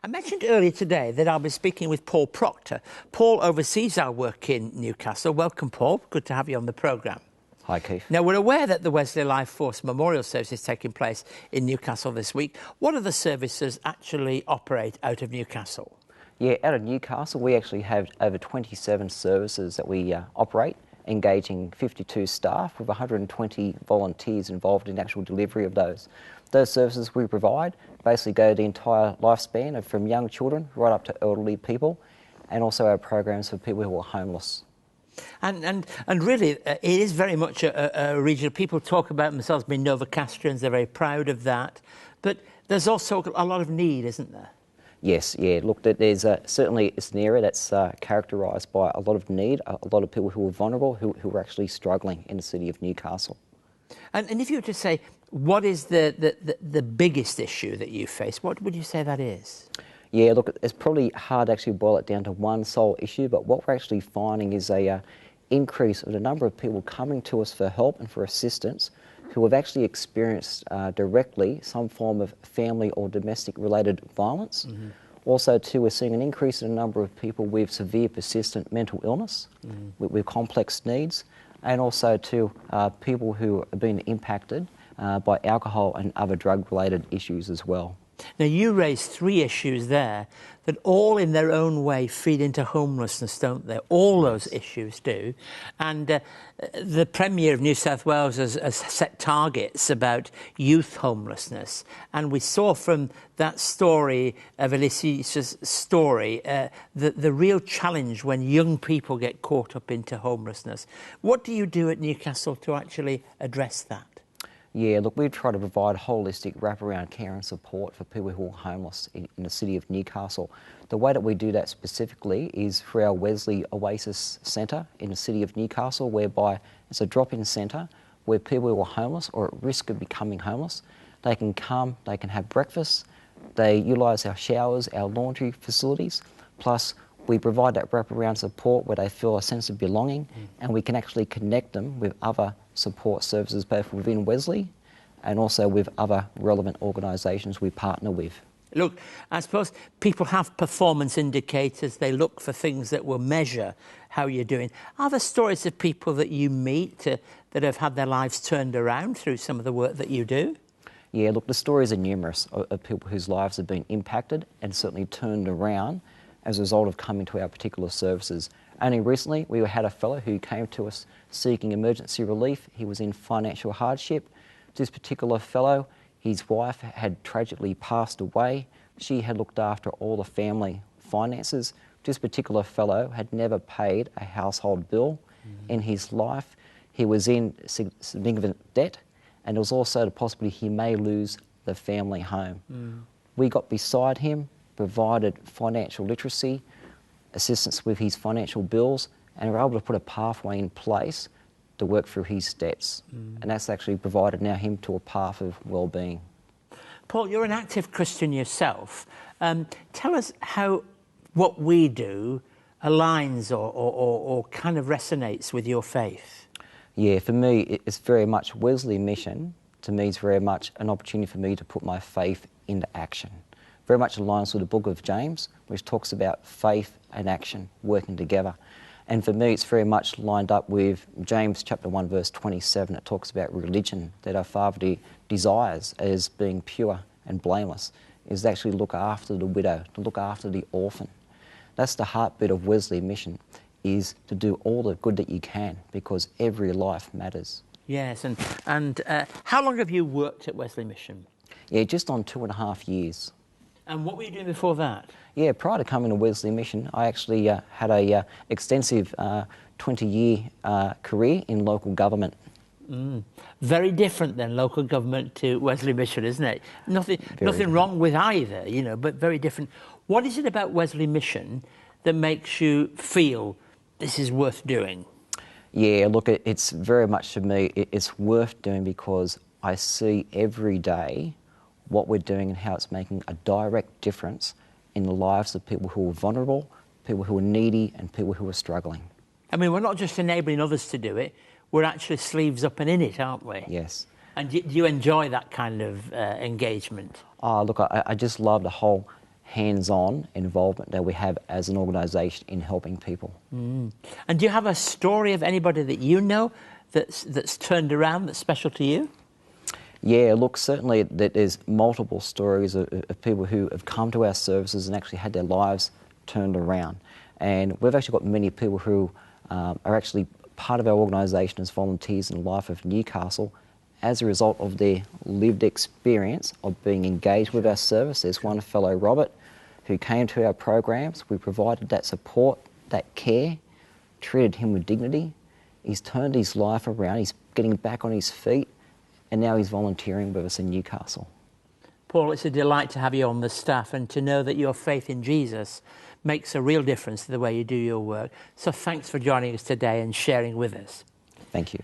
I mentioned earlier today that I'll be speaking with Paul Procter. Paul oversees our work in Newcastle. Welcome, Paul. Good to have you on the programme. Hi, Keith. Now, we're aware that the Wesley Life Force Memorial Service is taking place in Newcastle this week. What other services actually operate out of Newcastle? Yeah, out of Newcastle, we actually have over 27 services that we operate, engaging 52 staff with 120 volunteers involved in actual delivery of those. Those services we provide basically go the entire lifespan of from young children right up to elderly people, and also our programs for people who are homeless. And really, it is very much a region. People talk about themselves being Novocastrians. They're very proud of that. But there's also a lot of need, isn't there? Yes, yeah. Look, there's certainly it's an area that's characterised by a lot of need, a lot of people who are vulnerable, who are actually struggling in the city of Newcastle. And if you were to say, what is the biggest issue that you face, what would you say that is? Yeah, look, it's probably hard to actually boil it down to one sole issue, but what we're actually finding is a increase of the number of people coming to us for help and for assistance who have actually experienced directly some form of family or domestic related violence. Mm-hmm. Also too, we're seeing an increase in the number of people with severe persistent mental illness, with complex needs, and also too people who have been impacted by alcohol and other drug related issues as well. Now, you raised three issues there that all in their own way feed into homelessness, don't they? All those issues do. And the Premier of New South Wales has set targets about youth homelessness. And we saw from that story of Alicia's story the real challenge when young people get caught up into homelessness. What do you do at Newcastle to actually address that? Yeah, look, we try to provide holistic wraparound care and support for people who are homeless in the city of Newcastle. The way that we do that specifically is through our Wesley Oasis centre in the city of Newcastle, whereby it's a drop-in centre where people who are homeless or at risk of becoming homeless, they can come, they can have breakfast, they utilise our showers, our laundry facilities, plus we provide that wraparound support where they feel a sense of belonging, and we can actually connect them with other support services both within Wesley and also with other relevant organisations we partner with. Look, I suppose people have performance indicators. They look for things that will measure how you're doing. Are there stories of people that you meet that have had their lives turned around through some of the work that you do? Yeah, look, the stories are numerous of people whose lives have been impacted and certainly turned around as a result of coming to our particular services. Only recently, we had a fellow who came to us seeking emergency relief. He was in financial hardship. This particular fellow, his wife had tragically passed away. She had looked after all the family finances. This particular fellow had never paid a household bill in his life. He was in significant debt, and there was also the possibility he may lose the family home. We got beside him, provided financial literacy, assistance with his financial bills, and were able to put a pathway in place to work through his debts. And that's actually provided now him to a path of well-being. Paul, you're an active Christian yourself. Tell us how what we do aligns or kind of resonates with your faith. Yeah, for me, it's very much Wesley Mission. To me, it's very much an opportunity for me to put my faith into action. Very much aligns with the book of James, which talks about faith and action working together. And for me, it's very much lined up with James chapter 1, verse 27. It talks about religion, that our Father desires as being pure and blameless, is to actually look after the widow, to look after the orphan. That's the heartbeat of Wesley Mission, is to do all the good that you can, because every life matters. Yes, and how long have you worked at Wesley Mission? Yeah, just on 2.5 years. And what were you doing before that? Yeah, prior to coming to Wesley Mission, I actually had a extensive 20-year career in local government. Very different than local government to Wesley Mission, isn't it? Nothing wrong with either, you know, but very different. What is it about Wesley Mission that makes you feel this is worth doing? Yeah, look, it's very much, for me, it's worth doing because I see every day what we're doing and how it's making a direct difference in the lives of people who are vulnerable, people who are needy, and people who are struggling. I mean, we're not just enabling others to do it, we're actually sleeves up and in it, aren't we? Yes. And do you enjoy that kind of engagement? Oh, look, I just love the whole hands-on involvement that we have as an organisation in helping people. And do you have a story of anybody that you know that's turned around, that's special to you? Yeah, look, certainly there's multiple stories of people who have come to our services and actually had their lives turned around. And we've actually got many people who are actually part of our organisation as volunteers in the life of Newcastle as a result of their lived experience of being engaged with our service. There's one fellow, Robert, who came to our programs. We provided that support, that care, treated him with dignity. He's turned his life around, he's getting back on his feet, and now he's volunteering with us in Newcastle. Paul, it's a delight to have you on the staff and to know that your faith in Jesus makes a real difference to the way you do your work. So thanks for joining us today and sharing with us. Thank you.